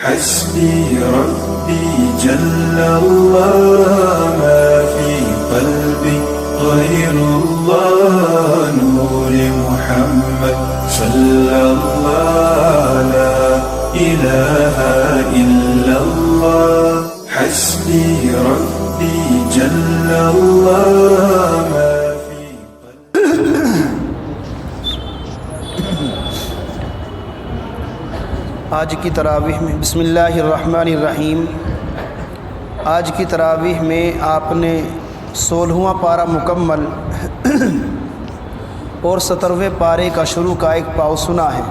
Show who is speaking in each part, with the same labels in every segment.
Speaker 1: حسبي ربي جل الله ما في قلبي غير الله نور محمد صلى الله لا إله إلا الله حسبي ربي جل الله ما في
Speaker 2: آج کی تراویح میں بسم اللہ الرحمن الرحیم آج کی تراویح میں آپ نے 16واں پارہ مکمل اور 17ویں پارے کا شروع کا ایک پاؤ سنا ہے،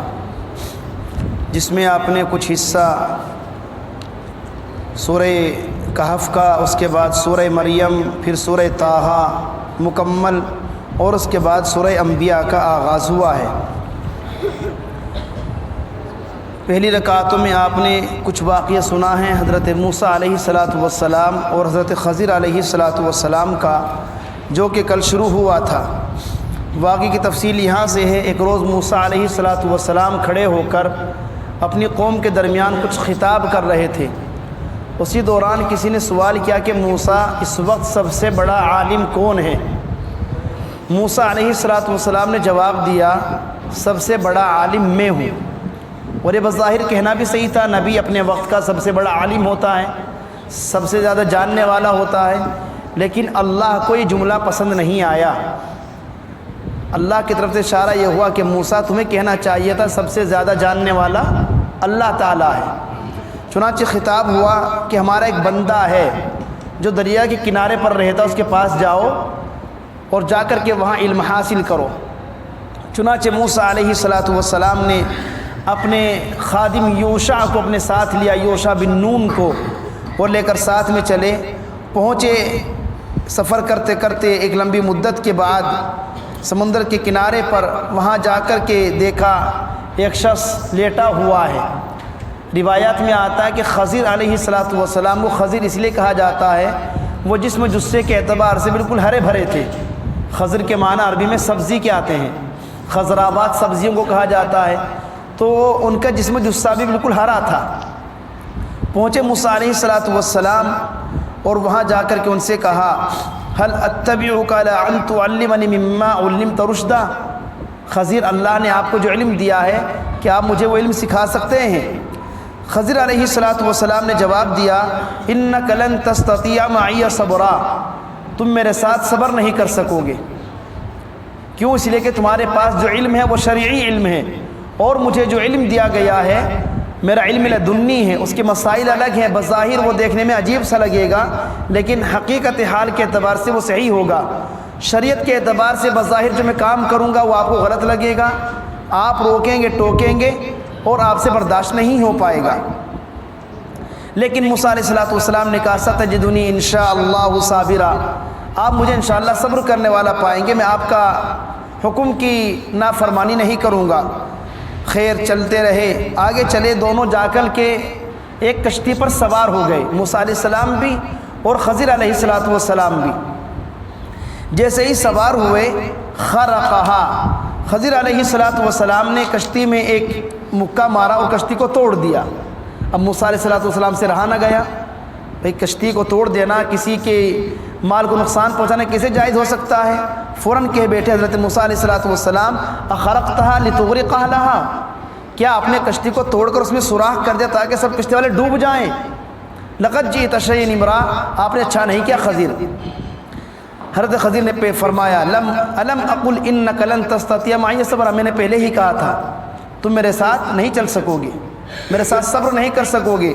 Speaker 2: جس میں آپ نے کچھ حصہ سورہ کہف کا، اس کے بعد سورہ مریم، پھر سورہ طٰہٰ مکمل، اور اس کے بعد سورہ انبیاء کا آغاز ہوا ہے۔ پہلی رکعتوں میں آپ نے کچھ واقعہ سنا ہے حضرت موسیٰ علیہ السلام اور حضرت خضر علیہ السلام کا، جو کہ کل شروع ہوا تھا۔ واقعے کی تفصیل یہاں سے ہے۔ ایک روز موسیٰ علیہ السلام کھڑے ہو کر اپنی قوم کے درمیان کچھ خطاب کر رہے تھے۔ اسی دوران کسی نے سوال کیا کہ موسیٰ اس وقت سب سے بڑا عالم کون ہے؟ موسیٰ علیہ السلام نے جواب دیا، سب سے بڑا عالم میں ہوں۔ اور یہ بظاہر کہنا بھی صحیح تھا، نبی اپنے وقت کا سب سے بڑا عالم ہوتا ہے، سب سے زیادہ جاننے والا ہوتا ہے، لیکن اللہ کو یہ جملہ پسند نہیں آیا۔ اللہ کی طرف سے اشارہ یہ ہوا کہ موسیٰ تمہیں کہنا چاہیے تھا سب سے زیادہ جاننے والا اللہ تعالیٰ ہے۔ چنانچہ خطاب ہوا کہ ہمارا ایک بندہ ہے جو دریا کے کنارے پر رہتا، اس کے پاس جاؤ اور جا کر کے وہاں علم حاصل کرو۔ چنانچہ موسیٰ علیہ السلام نے اپنے خادم یوشع کو اپنے ساتھ لیا، یوشع بن نون کو، اور لے کر ساتھ میں چلے۔ پہنچے، سفر کرتے کرتے ایک لمبی مدت کے بعد سمندر کے کنارے پر وہاں جا کر کے دیکھا ایک شخص لیٹا ہوا ہے۔ روایات میں آتا ہے کہ خضر علیہ السلام کو خضر اس لیے کہا جاتا ہے، وہ جسم جثے کے اعتبار سے بالکل ہرے بھرے تھے۔ خضر کے معنی عربی میں سبزی کے آتے ہیں، خضراوات سبزیوں کو کہا جاتا ہے، تو ان کا جسم جثہ بھی بالکل ہرا تھا۔ پہنچے موسیٰ علیہ السلام اور وہاں جا کر کے ان سے کہا، هل اتبعک علی ان تعلمنی مما علمت رشدا؟ خضر، اللہ نے آپ کو جو علم دیا ہے، کیا آپ مجھے وہ علم سکھا سکتے ہیں؟ خضر علیہ السلام نے جواب دیا، انک لن تستطیع معی صبرا، تم میرے ساتھ صبر نہیں کر سکو گے۔ کیوں؟ اس لیے کہ تمہارے پاس جو علم ہے وہ شرعی علم ہے، اور مجھے جو علم دیا گیا ہے میرا علم لدنی ہے، اس کے مسائل الگ ہیں۔ بظاہر وہ دیکھنے میں عجیب سا لگے گا، لیکن حقیقت حال کے اعتبار سے وہ صحیح ہوگا۔ شریعت کے اعتبار سے بظاہر جو میں کام کروں گا وہ آپ کو غلط لگے گا، آپ روکیں گے، ٹوکیں گے، اور آپ سے برداشت نہیں ہو پائے گا۔ لیکن موسیٰ علیہ السلام نے کہا، ستجدنی انشاءاللہ صابرا، آپ مجھے انشاءاللہ صبر کرنے والا پائیں گے، میں آپ کا حکم کی نافرمانی نہیں کروں گا۔ خیر، چلتے رہے، آگے چلے، دونوں جا کر کے ایک کشتی پر سوار ہو گئے، موسیٰ علیہ السلام بھی اور خضر علیہ السلام بھی۔ جیسے ہی سوار ہوئے، خرقہا، خضر علیہ السلام نے کشتی میں ایک مکہ مارا اور کشتی کو توڑ دیا۔ اب موسیٰ علیہ السلام سے رہا نہ گیا، بھئی کشتی کو توڑ دینا، کسی کے مال کو نقصان پہنچانا کیسے جائز ہو سکتا ہے؟ فوراً کہہ بیٹھے حضرت موسیٰ علیہ السلام، اخرقتہا لتغرق اہلہا، کیا آپ نے کشتی کو توڑ کر اس میں سوراخ کر دیا تاکہ سب کشتی والے ڈوب جائیں؟ لقد جئت شیئا امرا، آپ نے اچھا نہیں کیا خضر۔ حضرت خضر نے فرمایا، الم اقل انک لن تستطیع معی صبرا، میں نے پہلے ہی کہا تھا تم میرے ساتھ نہیں چل سکو گے، میرے ساتھ صبر نہیں کر سکو گے۔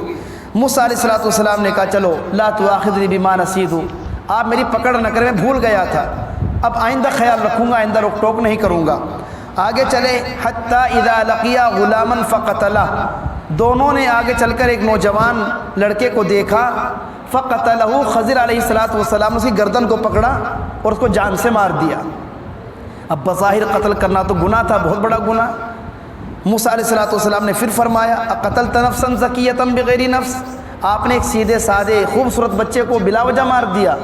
Speaker 2: موسیٰ علیہ السلام نے کہا، چلو لا تؤاخذنی بما نسیت، آپ میری پکڑ نہ کریں، میں بھول گیا تھا، اب آئندہ خیال رکھوں گا، آئندہ روک ٹوک نہیں کروں گا۔ آگے چلے، حتیٰ اذا لقیا غلاما فقتلہ، دونوں نے آگے چل کر ایک نوجوان لڑکے کو دیکھا، فقتلہ، خضر علیہ السلام اس کی گردن کو پکڑا اور اس کو جان سے مار دیا۔ اب بظاہر قتل کرنا تو گناہ تھا، بہت بڑا گناہ۔ موسیٰ علیہ السلام نے پھر فرمایا، اقتلت نفسا زکیۃ بغیر نفس، آپ نے ایک سیدھے سادے خوبصورت بچے کو بلا وجہ مار دیا۔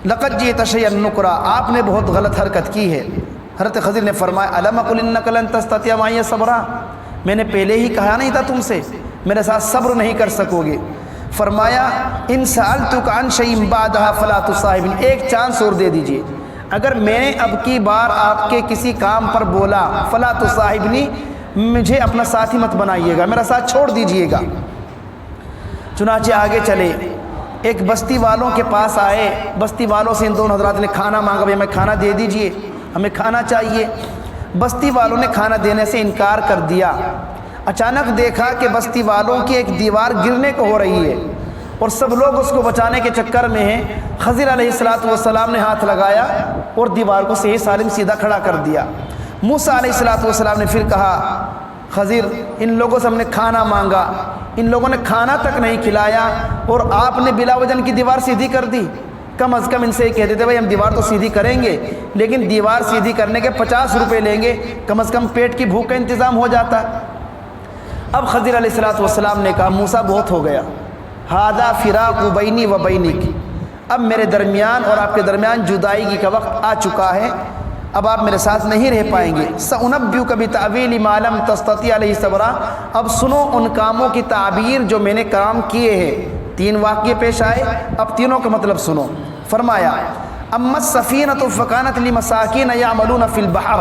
Speaker 2: لقد جئت شیئا نکرا، آپ نے بہت غلط حرکت کی ہے۔ حضرت خضر نے فرمایا، الم اقل انک لن تستطیع معی صبرا، میں نے پہلے ہی کہا نہیں تھا تم سے میرے ساتھ صبر نہیں کر سکو گے۔ فرمایا ان سألتک عن شیء بعدها فلا تصاحبنی، ایک چانس اور دے دیجئے، اگر میں نے اب کی بار آپ کے کسی کام پر بولا فلا تصاحبنی، مجھے اپنا ساتھی مت بنائیے گا، میرا ساتھ چھوڑ دیجئے گا۔ چنانچہ آگے چلے، ایک بستی والوں کے پاس آئے، بستی والوں سے ان دونوں حضرات نے کھانا مانگا، بھئی ہمیں کھانا دے دیجئے، ہمیں کھانا چاہیے۔ بستی والوں نے کھانا دینے سے انکار کر دیا۔ اچانک دیکھا کہ بستی والوں کی ایک دیوار گرنے کو ہو رہی ہے اور سب لوگ اس کو بچانے کے چکر میں ہیں۔ خضر علیہ السلام نے ہاتھ لگایا اور دیوار کو صحیح سالم سیدھا کھڑا کر دیا۔ موسیٰ علیہ السلام نے پھر کہا خضر ان لوگوں سے ہم نے کھانا مانگا، ان لوگوں نے کھانا تک نہیں کھلایا اور آپ نے بلا وجہ کی دیوار سیدھی کر دی۔ کم از کم ان سے یہ کہتے تھے بھائی ہم دیوار تو سیدھی کریں گے لیکن دیوار سیدھی کرنے کے 50 روپے لیں گے، کم از کم پیٹ کی بھوک کا انتظام ہو جاتا۔ اب خضر علیہ السلام نے کہا موسیٰ بہت ہو گیا، ھذا فراق بینی و بینک، اب میرے درمیان اور آپ کے درمیان جدائی کا وقت آ چکا ہے، اب آپ میرے ساتھ نہیں رہ پائیں گے۔ سأنبئک بتأویل ما لم تستطع علیہ صبرا، اب سنو ان کاموں کی تعبیر جو میں نے کام کیے ہیں۔ 3 واقعے پیش آئے، اب تینوں کا مطلب سنو۔ فرمایا اما السفینۃ فکانت لمساکین یعملون فی البحر،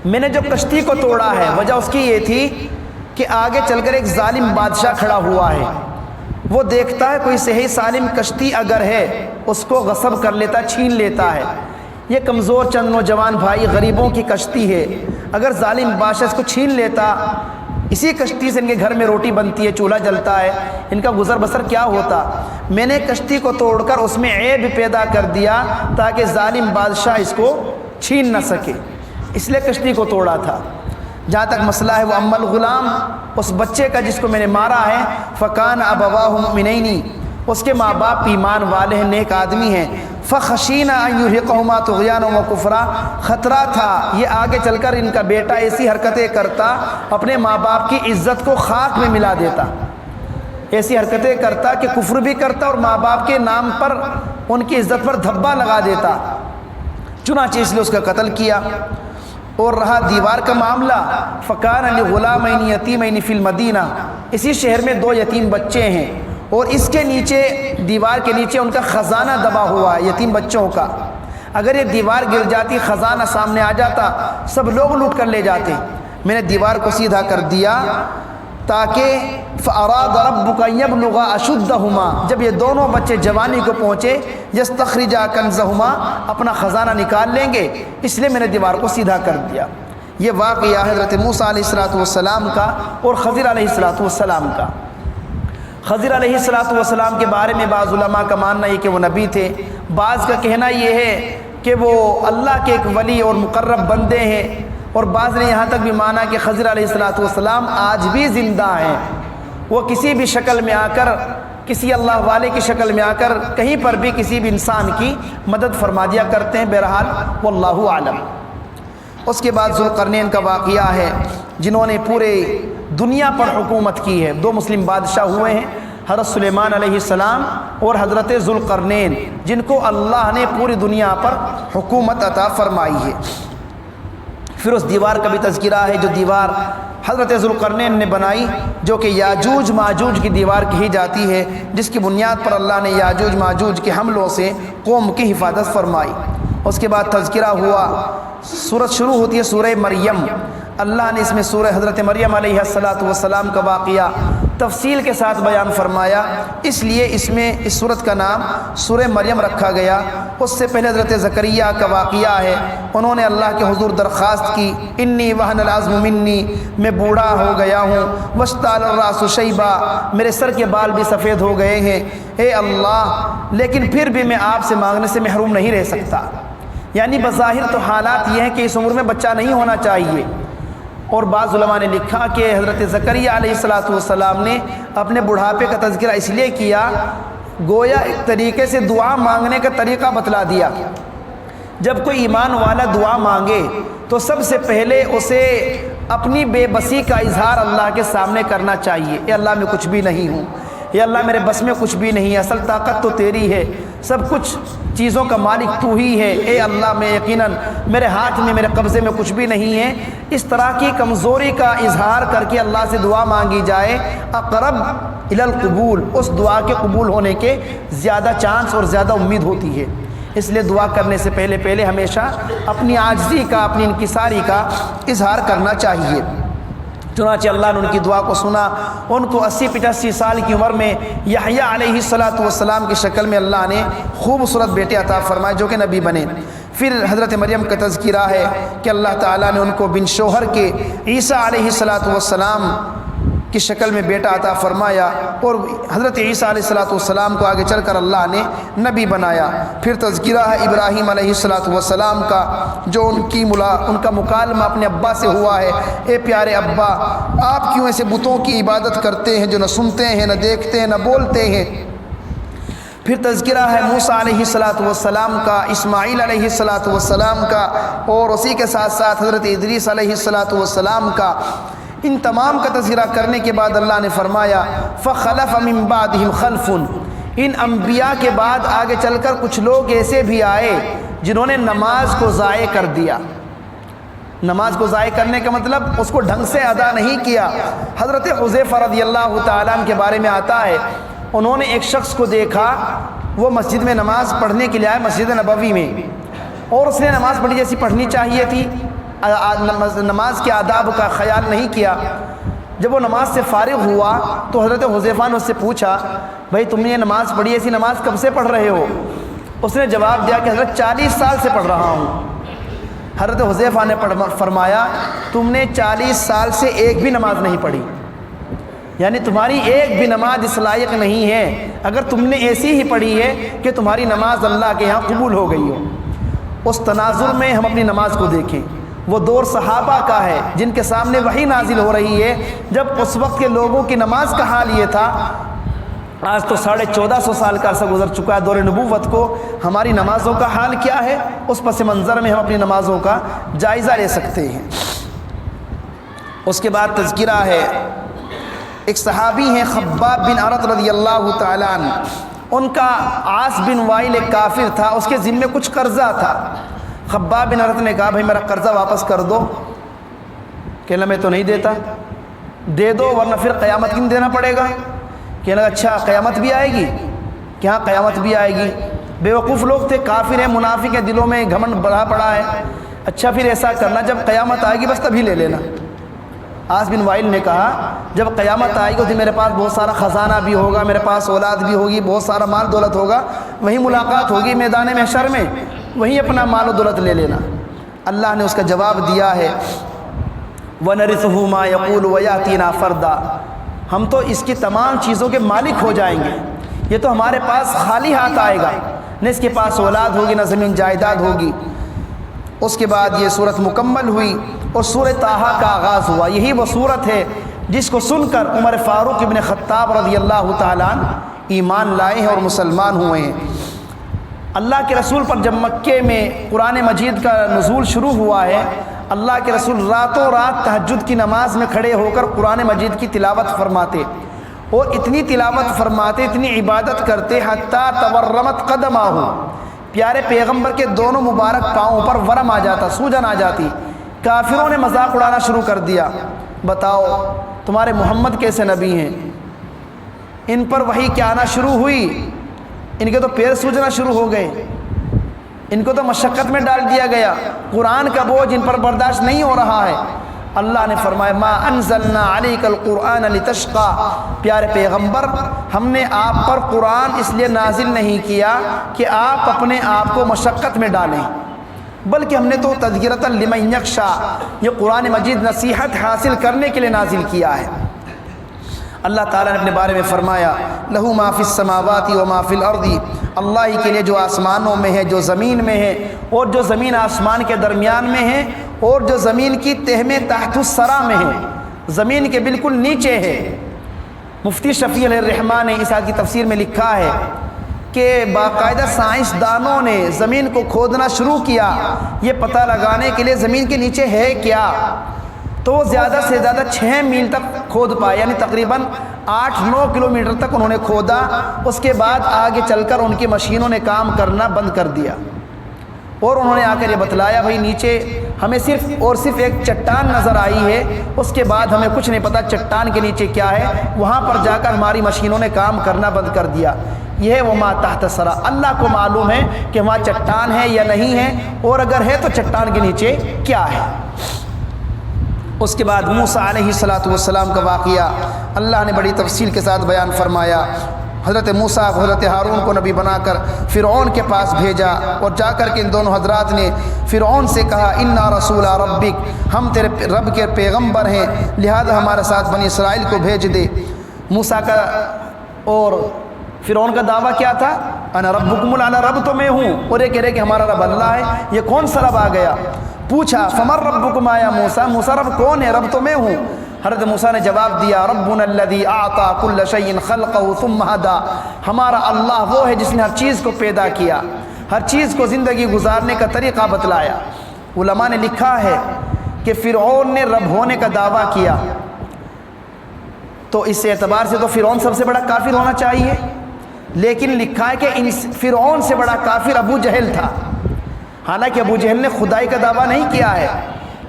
Speaker 2: میں نے جو کشتی کو توڑا ہے وجہ اس کی یہ تھی کہ آگے چل کر ایک ظالم بادشاہ کھڑا ہوا ہے، وہ دیکھتا ہے کوئی صحیح سالم کشتی اگر ہے اس کو غصب کر لیتا، چھین لیتا ہے۔ یہ کمزور چند نوجوان بھائی غریبوں کی کشتی ہے، اگر ظالم بادشاہ اس کو چھین لیتا، اسی کشتی سے ان کے گھر میں روٹی بنتی ہے، چولہا جلتا ہے، ان کا گزر بسر کیا ہوتا۔ میں نے کشتی کو توڑ کر اس میں عیب پیدا کر دیا تاکہ ظالم بادشاہ اس کو چھین نہ سکے، اس لیے کشتی کو توڑا تھا۔ جہاں تک مسئلہ ہے وہ اما الغلام، اس بچے کا جس کو میں نے مارا ہے، فکان ابواہ مؤمنین، اس کے ماں باپ ایمان والے ہیں، نیک آدمی ہیں، فخشینا ان یرهقهما طغیانا وکفرا، خطرہ تھا یہ آگے چل کر ان کا بیٹا ایسی حرکتیں کرتا، اپنے ماں باپ کی عزت کو خاک میں ملا دیتا، ایسی حرکتیں کرتا کہ کفر بھی کرتا اور ماں باپ کے نام پر ان کی عزت پر دھبا لگا دیتا، چنانچہ اس لیے اس کا قتل کیا۔ اور رہا دیوار کا معاملہ، فکان لغلامین یتیمین فی المدینہ، اسی شہر میں 2 یتیم بچے ہیں اور اس کے نیچے دیوار کے نیچے ان کا خزانہ دبا ہوا ہے یتیم بچوں کا، اگر یہ دیوار گر جاتی خزانہ سامنے آ جاتا سب لوگ لوٹ کر لے جاتے، میں نے دیوار کو سیدھا کر دیا تاکہ فاراد ربک ان یبلغا اشدہما، جب یہ دونوں بچے جوانی کو پہنچے یستخرجا کنزہما، اپنا خزانہ نکال لیں گے، اس لیے میں نے دیوار کو سیدھا کر دیا۔ یہ واقعہ حضرت موسیٰ علیہ السلام کا اور خضر علیہ السلام کا۔ خضر علیہ السلام کے بارے میں بعض علماء کا ماننا ہے کہ وہ نبی تھے، بعض کا کہنا یہ ہے کہ وہ اللہ کے ایک ولی اور مقرب بندے ہیں، اور بعض نے یہاں تک بھی مانا کہ خضر علیہ السلام آج بھی زندہ ہیں، وہ کسی بھی شکل میں آ کر، کسی اللہ والے کی شکل میں آ کر کہیں پر بھی کسی بھی انسان کی مدد فرما دیا کرتے ہیں۔ بہرحال واللہ عالم۔ اس کے بعد ذوالقرنین کا واقعہ ہے، جنہوں نے پورے دنیا پر حکومت کی ہے۔ 2 مسلم بادشاہ ہوئے ہیں، حضرت سلیمان علیہ السلام اور حضرت ذوالقرنین، جن کو اللہ نے پوری دنیا پر حکومت عطا فرمائی ہے۔ پھر اس دیوار کا بھی تذکرہ ہے جو دیوار حضرت ذوالقرنین نے بنائی، جو کہ یاجوج ماجوج کی دیوار کہی جاتی ہے، جس کی بنیاد پر اللہ نے یاجوج ماجوج کے حملوں سے قوم کی حفاظت فرمائی۔ اس کے بعد تذکرہ ہوا، سورت شروع ہوتی ہے سورہ مریم، اللہ نے اس میں سورہ حضرت مریم علیہ السلام کا واقعہ تفصیل کے ساتھ بیان فرمایا، اس لیے اس میں اس سورت کا نام سورہ مریم رکھا گیا۔ اس سے پہلے حضرت زکریہ کا واقعہ ہے، انہوں نے اللہ کے حضور درخواست کی، انی وہن العظم منی، میں بوڑھا ہو گیا ہوں، واشتعل الراس شیبا، میرے سر کے بال بھی سفید ہو گئے ہیں، اے اللہ لیکن پھر بھی میں آپ سے مانگنے سے محروم نہیں رہ سکتا۔ یعنی بظاہر تو حالات یہ ہیں کہ اس عمر میں بچہ نہیں ہونا چاہیے، اور بعض علماء نے لکھا کہ حضرت زکریہ علیہ السلام نے اپنے بڑھاپے کا تذکرہ اس لیے کیا، گویا ایک طریقے سے دعا مانگنے کا طریقہ بتلا دیا۔ جب کوئی ایمان والا دعا مانگے تو سب سے پہلے اسے اپنی بے بسی کا اظہار اللہ کے سامنے کرنا چاہیے، اے اللہ میں کچھ بھی نہیں ہوں، اے اللہ میرے بس میں کچھ بھی نہیں ہے، اصل طاقت تو تیری ہے، سب کچھ چیزوں کا مالک تو ہی ہے، اے اللہ میں یقیناً میرے ہاتھ میں میرے قبضے میں کچھ بھی نہیں ہے۔ اس طرح کی کمزوری کا اظہار کر کے اللہ سے دعا مانگی جائے، اقرب الی القبول، اس دعا کے قبول ہونے کے زیادہ چانس اور زیادہ امید ہوتی ہے۔ اس لیے دعا کرنے سے پہلے ہمیشہ اپنی عاجزی کا، اپنی انکساری کا اظہار کرنا چاہیے۔ چنانچہ اللہ نے ان کی دعا کو سنا، ان کو 80-85 سال کی عمر میں یحییٰ علیہ السلام کی شکل میں اللہ نے خوبصورت بیٹے عطا فرمائے جو کہ نبی بنے۔ پھر حضرت مریم کا تذکرہ ہے کہ اللہ تعالیٰ نے ان کو بن شوہر کے عیسیٰ علیہ السلام کی شکل میں بیٹا عطا فرمایا، اور حضرت عیسیٰ علیہ السلام کو آگے چل کر اللہ نے نبی بنایا۔ پھر تذکرہ ہے ابراہیم علیہ السلام کا، جو ان کا مکالمہ اپنے ابا سے ہوا ہے، اے پیارے ابا، آپ کیوں ایسے بتوں کی عبادت کرتے ہیں جو نہ سنتے ہیں، نہ دیکھتے ہیں، نہ بولتے ہیں۔ پھر تذکرہ ہے موسیٰ علیہ السلام کا، اسماعیل علیہ السلام کا، اور اسی کے ساتھ ساتھ حضرت ادریس علیہ السلام کا۔ ان تمام کا تذکرہ کرنے کے بعد اللہ نے فرمایا فخلف من بعدہم خلف، ان انبیاء کے بعد آگے چل کر کچھ لوگ ایسے بھی آئے جنہوں نے نماز کو ضائع کر دیا۔ نماز کو ضائع کرنے کا مطلب اس کو ڈھنگ سے ادا نہیں کیا۔ حضرت حذیفہ رضی اللہ تعالیٰ عنہ کے بارے میں آتا ہے، انہوں نے ایک شخص کو دیکھا، وہ مسجد میں نماز پڑھنے کے لیے آئے، مسجد نبوی میں، اور اس نے نماز پڑھی جیسی پڑھنی چاہیے تھی، نماز کے آداب کا خیال نہیں کیا۔ جب وہ نماز سے فارغ ہوا تو حضرت حذیفہ نے اس سے پوچھا، بھائی تم نے یہ نماز پڑھی، ایسی نماز کب سے پڑھ رہے ہو؟ اس نے جواب دیا کہ حضرت 40 سال سے پڑھ رہا ہوں۔ حضرت حذیفہ نے فرمایا تم نے 40 سال سے ایک بھی نماز نہیں پڑھی، یعنی تمہاری ایک بھی نماز اس لائق نہیں ہے اگر تم نے ایسی ہی پڑھی ہے کہ تمہاری نماز اللہ کے یہاں قبول ہو گئی ہو۔ اس تناظر میں ہم اپنی نماز کو دیکھیں، وہ دور صحابہ کا ہے جن کے سامنے وحی نازل ہو رہی ہے، جب اس وقت کے لوگوں کی نماز کا حال یہ تھا۔ آج تو 1450 سال کا عرصہ گزر چکا ہے دور نبوت کو، ہماری نمازوں کا حال کیا ہے؟ اس پس منظر میں ہم اپنی نمازوں کا جائزہ لے سکتے ہیں۔ اس کے بعد تذکرہ ہے، ایک صحابی ہیں خباب بن عرط رضی اللہ تعالیٰ عنہ، ان کا عاص بن وائل ایک کافر تھا، اس کے ذمے کچھ قرضہ تھا۔ خباب بن عرط نے کہا بھائی میرا قرضہ واپس کر دو، کہنا میں تو نہیں دیتا، دے دو ورنہ پھر قیامت کن دینا پڑے گا۔ کہنا اچھا قیامت بھی آئے گی؟ کہ ہاں قیامت بھی آئے گی۔ بے وقوف لوگ تھے، کافر ہیں، منافق ہیں، دلوں میں گھمنڈ بڑھا پڑا ہے۔ اچھا پھر ایسا کرنا جب قیامت آئے گی بس تبھی لے لینا۔ عاص بن وائل نے کہا جب قیامت آئے گی تو میرے پاس بہت سارا خزانہ بھی ہوگا، میرے پاس اولاد بھی ہوگی، بہت سارا مال دولت ہوگا، وہیں ملاقات ہوگی میدان محشر میں، وہیں اپنا مال و دولت لے لینا۔ اللہ نے اس کا جواب دیا ہے وَنَرِثُهُ مَا يَقُولُ وَيَأْتِينَا فَرْدًا، ہم تو اس کی تمام چیزوں کے مالک ہو جائیں گے، یہ تو ہمارے پاس خالی ہاتھ آئے گا، نہ اس کے پاس اولاد ہوگی نہ زمین جائیداد ہوگی۔ اس کے بعد یہ صورت مکمل ہوئی اور سورہ طٰہٰ کا آغاز ہوا۔ یہی وہ صورت ہے جس کو سن کر عمر فاروق ابن خطاب رضی اللہ تعالیٰ عنہ ایمان لائے ہیں اور مسلمان ہوئے ہیں۔ اللہ کے رسول پر جب مکے میں قرآن مجید کا نزول شروع ہوا ہے، اللہ کے رسول راتوں رات تہجد کی نماز میں کھڑے ہو کر قرآن مجید کی تلاوت فرماتے، اور اتنی تلاوت فرماتے، اتنی عبادت کرتے حتیٰ تورمت قدمہ، پیارے پیغمبر کے دونوں مبارک پاؤں پر ورم آ جاتا، سوجن آ جاتی۔ کافروں نے مذاق اڑانا شروع کر دیا، بتاؤ تمہارے محمد کیسے نبی ہیں؟ ان پر وحی کیا آنا شروع ہوئی، ان کے تو پیر سوجنا شروع ہو گئے، ان کو تو مشقت میں ڈال دیا گیا، قرآن کا بوجھ ان پر برداشت نہیں ہو رہا ہے۔ اللہ نے فرمایا ما انزلنا علیک القرآن لتشقى، پیارے پیغمبر ہم نے آپ پر قرآن اس لیے نازل نہیں کیا کہ آپ اپنے آپ کو مشقت میں ڈالیں، بلکہ ہم نے تو تذکرۃ لمن یخشی، یہ قرآن مجید نصیحت حاصل کرنے کے لیے نازل کیا ہے۔ اللہ تعالیٰ نے اپنے بارے میں فرمایا لہو ما فی السماوات و ما فی الارض، اللہ ہی کے لیے جو آسمانوں میں ہے، جو زمین میں ہے، اور جو زمین آسمان کے درمیان میں ہے، اور جو زمین کی تہ میں تحت الثری میں ہے، زمین کے بالکل نیچے ہے۔ مفتی شفیع علیہ الرحمٰن نے اس آیت کی تفسیر میں لکھا ہے کہ باقاعدہ سائنسدانوں نے زمین کو کھودنا شروع کیا یہ پتہ لگانے کے لیے زمین کے نیچے ہے کیا، تو وہ زیادہ سے زیادہ 6 میل تک کھود پائے، یعنی تقریباً 8-9 کلومیٹر تک انہوں نے کھودا، اس کے بعد آگے چل کر ان کی مشینوں نے کام کرنا بند کر دیا، اور انہوں نے آ کر یہ بتلایا بھائی نیچے ہمیں صرف اور صرف ایک چٹان نظر آئی ہے، اس کے بعد ہمیں کچھ نہیں پتا چٹان کے نیچے کیا ہے، وہاں پر جا کر ہماری مشینوں نے کام کرنا بند کر دیا۔ یہ ہے وما تحت الثری، اللہ کو معلوم ہے کہ وہاں چٹان ہے یا نہیں ہے، اور اگر ہے تو چٹان کے نیچے کیا ہے۔ اس کے بعد موسیٰ علیہ السلام کا واقعہ اللہ نے بڑی تفصیل کے ساتھ بیان فرمایا۔ حضرت موسیٰ کو حضرت ہارون کو نبی بنا کر فرعون کے پاس بھیجا، اور جا کر کے ان دونوں حضرات نے فرعون سے کہا انا رسول ربک، ہم تیرے رب کے پیغمبر ہیں، لہذا ہمارے ساتھ بنی اسرائیل کو بھیج دے۔ موسیٰ کا اور فرعون کا دعویٰ کیا تھا؟ انا ربکم الاعلی، رب تو میں ہوں، اور یہ کہہ رہے کہ ہمارا رب اللہ ہے۔ یہ کون سا رب آ گیا؟ پوچھا فمن ربکم یا موسیٰ، موسیٰ رب کون ہے؟ رب تو میں ہوں۔ حضرت موسیٰ نے جواب دیا ربنا الذی اعطى كل شیء خلقہ ثم ہدی، ہمارا اللہ وہ ہے جس نے ہر چیز کو پیدا کیا، ہر چیز کو زندگی گزارنے کا طریقہ بتلایا۔ علماء نے لکھا ہے کہ فرعون نے رب ہونے کا دعویٰ کیا، تو اس اعتبار سے تو فرعون سب سے بڑا کافر ہونا چاہیے، لیکن لکھا ہے کہ فرعون سے بڑا کافر ابو جہل تھا۔ حالانکہ ابو جہل نے خدائی کا دعویٰ نہیں کیا ہے،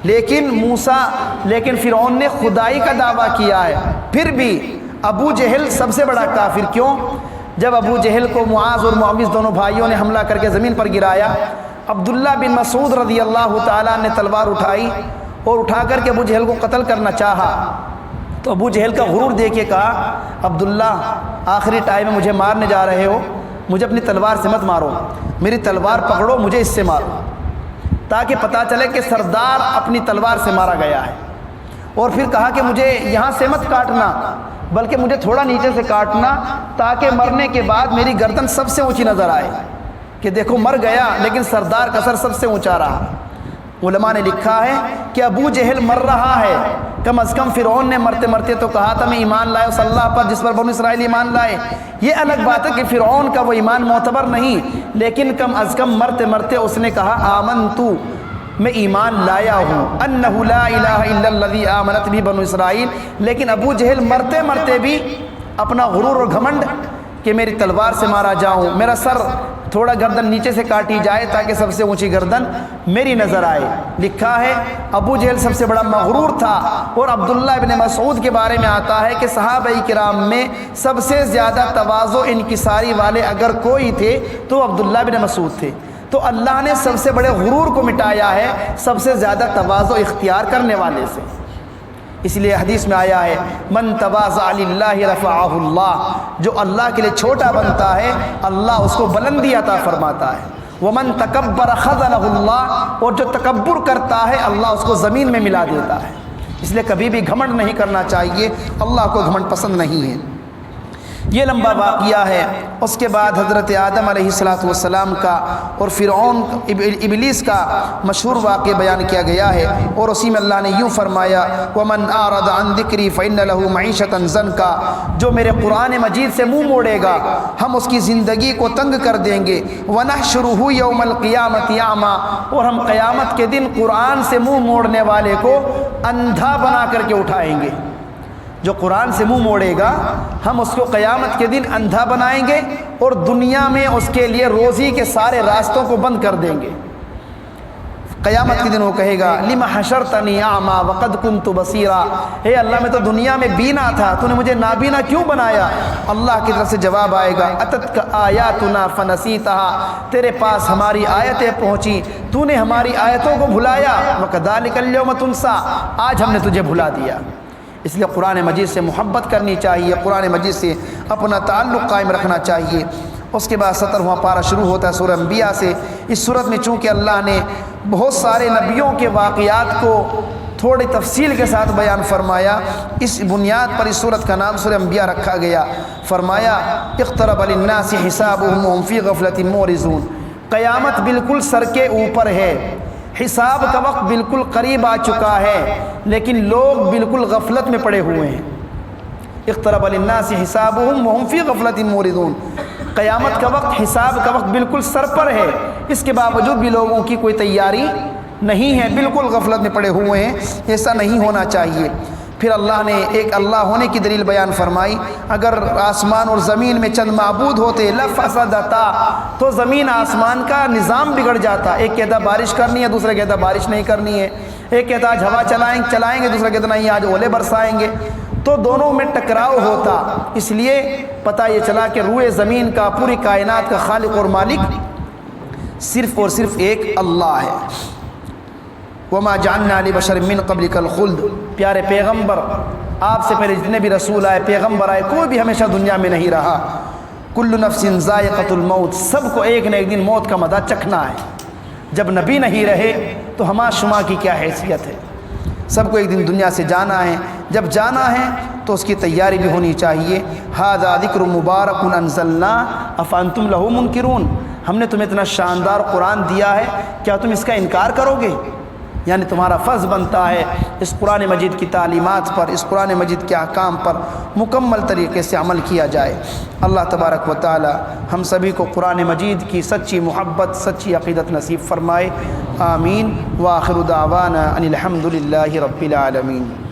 Speaker 2: لیکن فرعون نے خدائی کا دعویٰ کیا ہے۔ پھر بھی ابو جہل سب سے بڑا کافر کیوں؟ جب ابو جہل کو معاذ اور معوذ دونوں بھائیوں نے حملہ کر کے زمین پر گرایا، عبداللہ بن مسعود رضی اللہ تعالیٰ نے تلوار اٹھائی اور اٹھا کر کے ابو جہل کو قتل کرنا چاہا، تو ابو جہل کا غرور دیکھ کے کہا عبداللہ آخری ٹائم میں مجھے مارنے جا رہے ہو، مجھے اپنی تلوار سے مت مارو، میری تلوار پکڑو، مجھے اس سے مارو، تاکہ پتہ چلے کہ سردار اپنی تلوار سے مارا گیا ہے۔ اور پھر کہا کہ مجھے یہاں سے مت کاٹنا، بلکہ مجھے تھوڑا نیچے سے کاٹنا، تاکہ مرنے کے بعد میری گردن سب سے اونچی نظر آئے کہ دیکھو مر گیا لیکن سردار کا سر سب سے اونچا رہا۔ علماء نے لکھا ہے کہ ابو جہل مر رہا ہے، کم از کم فرعون نے مرتے مرتے تو کہا تھا میں ایمان لائے اس اللہ پر جس پر بنو اسرائیل ایمان لائے۔ یہ الگ بات ہے کہ فرعون کا وہ ایمان معتبر نہیں، لیکن کم از کم مرتے مرتے اس نے کہا آمنتو، میں ایمان لایا ہوں، انہ لا الہ الا الذی آمنت بھی بنو اسرائیل۔ لیکن ابو جہل مرتے مرتے بھی اپنا غرور اور گھمنڈ کہ میری تلوار سے مارا جاؤں، میرا سر تھوڑا گردن نیچے سے کاٹی جائے تاکہ سب سے اونچی گردن میری نظر آئے۔ لکھا ہے ابو جہل سب سے بڑا مغرور تھا۔ اور عبداللہ ابن مسعود کے بارے میں آتا ہے کہ صحابہ کرام میں سب سے زیادہ تواضع انکساری والے اگر کوئی تھے تو عبداللہ ابن مسعود تھے۔ تو اللہ نے سب سے بڑے غرور کو مٹایا ہے سب سے زیادہ تواضع اختیار کرنے والے سے۔ اس لیے حدیث میں آیا ہے من تواضع للہ رفعہ اللہ، جو اللہ کے لیے چھوٹا بنتا ہے اللہ اس کو بلندی عطا فرماتا ہے۔ ومن تکبر خذلہ اللہ، اور جو تکبر کرتا ہے اللہ اس کو زمین میں ملا دیتا ہے۔ اس لیے کبھی بھی گھمنڈ نہیں کرنا چاہیے، اللہ کو گھمنڈ پسند نہیں ہے۔ یہ لمبا واقعہ ہے۔ اس کے بعد حضرت آدم علیہ السلام کا اور فرعون ابلیس کا مشہور واقعہ بیان کیا گیا ہے، اور اسی میں اللہ نے یوں فرمایا وَمَنْ أَعْرَضَ عَنْ ذِكْرِي فَإِنَّ لَهُ مَعِيشَةً ضَنْكًا، جو میرے قرآن مجید سے منہ موڑے گا ہم اس کی زندگی کو تنگ کر دیں گے۔ وَنَحْشُرُهُ يَوْمَ الْقِيَامَةِ أَعْمَى، اور ہم قیامت کے دن قرآن سے منہ موڑنے والے کو اندھا بنا کر کے اٹھائیں گے۔ جو قرآن سے منہ موڑے گا ہم اس کو قیامت کے دن اندھا بنائیں گے، اور دنیا میں اس کے لیے روزی کے سارے راستوں کو بند کر دیں گے۔ قیامت کے دن وہ کہے گا لِمَ حَشَرْتَنِي أَعْمَى وَقَدْ كُنْتُ بَصِيرًا، اے اللہ میں تو دنیا میں بینا تھا، تو نے مجھے نابینا کیوں بنایا؟ اللہ کی طرف سے جواب آئے گا أَتَتْكَ آيَاتُنَا فَنَسِيتَهَا، تیرے پاس ہماری آیتیں پہنچی تو نے ہماری آیتوں کو بھلایا۔ وَكَذَلِكَ الْيَوْمَ تُنْسَى، آج ہم نے تجھے بھلا دیا۔ اس لیے قرآن مجید سے محبت کرنی چاہیے، قرآن مجید سے اپنا تعلق قائم رکھنا چاہیے۔ اس کے بعد 17واں پارہ شروع ہوتا ہے سورہ انبیاء سے۔ اس صورت میں چونکہ اللہ نے بہت سارے نبیوں کے واقعات کو تھوڑی تفصیل کے ساتھ بیان فرمایا، اس بنیاد پر اس صورت کا نام سورہ انبیاء رکھا گیا۔ فرمایا اقترب للناس حسابهم وهم فی غفلۃ معرضون، قیامت بالکل سر کے اوپر ہے، حساب کا وقت بالکل قریب آ چکا ہے، لیکن لوگ بالکل غفلت میں پڑے ہوئے ہیں۔ اقترب للناس حسابهم وهم فی غفلۃ معرضون، قیامت کا وقت، حساب کا وقت بالکل سر پر ہے، اس کے باوجود بھی لوگوں کی کوئی تیاری نہیں ہے، بالکل غفلت میں پڑے ہوئے ہیں۔ ایسا نہیں ہونا چاہیے۔ پھر اللہ نے ایک اللہ ہونے کی دلیل بیان فرمائی، اگر آسمان اور زمین میں چند معبود ہوتے لفسدتا، تو زمین آسمان کا نظام بگڑ جاتا۔ ایک کہتا بارش کرنی ہے، دوسرا کہتا بارش نہیں کرنی ہے، ایک کہتا آج ہوا چلائیں گے، دوسرا کہتا نہیں آج اولے برسائیں گے، تو دونوں میں ٹکراؤ ہوتا۔ اس لیے پتہ یہ چلا کہ روئے زمین کا، پوری کائنات کا خالق اور مالک صرف اور صرف ایک اللہ ہے۔ وما جعلنا لبشر من قبلک الخلد، پیارے پیغمبر آپ سے پہلے جتنے بھی رسول آئے، پیغمبر آئے، کوئی بھی ہمیشہ دنیا میں نہیں رہا۔ کل نفس ذائقۃ الموت، سب کو ایک نہ ایک دن موت کا مزہ چکھنا ہے۔ جب نبی نہیں رہے تو ہما شما کی کیا حیثیت ہے؟ سب کو ایک دن دنیا سے جانا ہے، جب جانا ہے تو اس کی تیاری بھی ہونی چاہیے۔ ھذا ذکر مبارک انزلناہ افانتم لہ منکرون، ہم نے تمہیں اتنا شاندار قرآن دیا ہے، کیا تم اس کا انکار کرو گے؟ یعنی تمہارا فرض بنتا ہے اس قرآن مجید کی تعلیمات پر، اس قرآن مجید کے احکام پر مکمل طریقے سے عمل کیا جائے۔ اللہ تبارک و تعالی ہم سبھی کو قرآن مجید کی سچی محبت، سچی عقیدت نصیب فرمائے۔ آمین۔ وآخر دعوانا ان الحمد للہ رب العالمین۔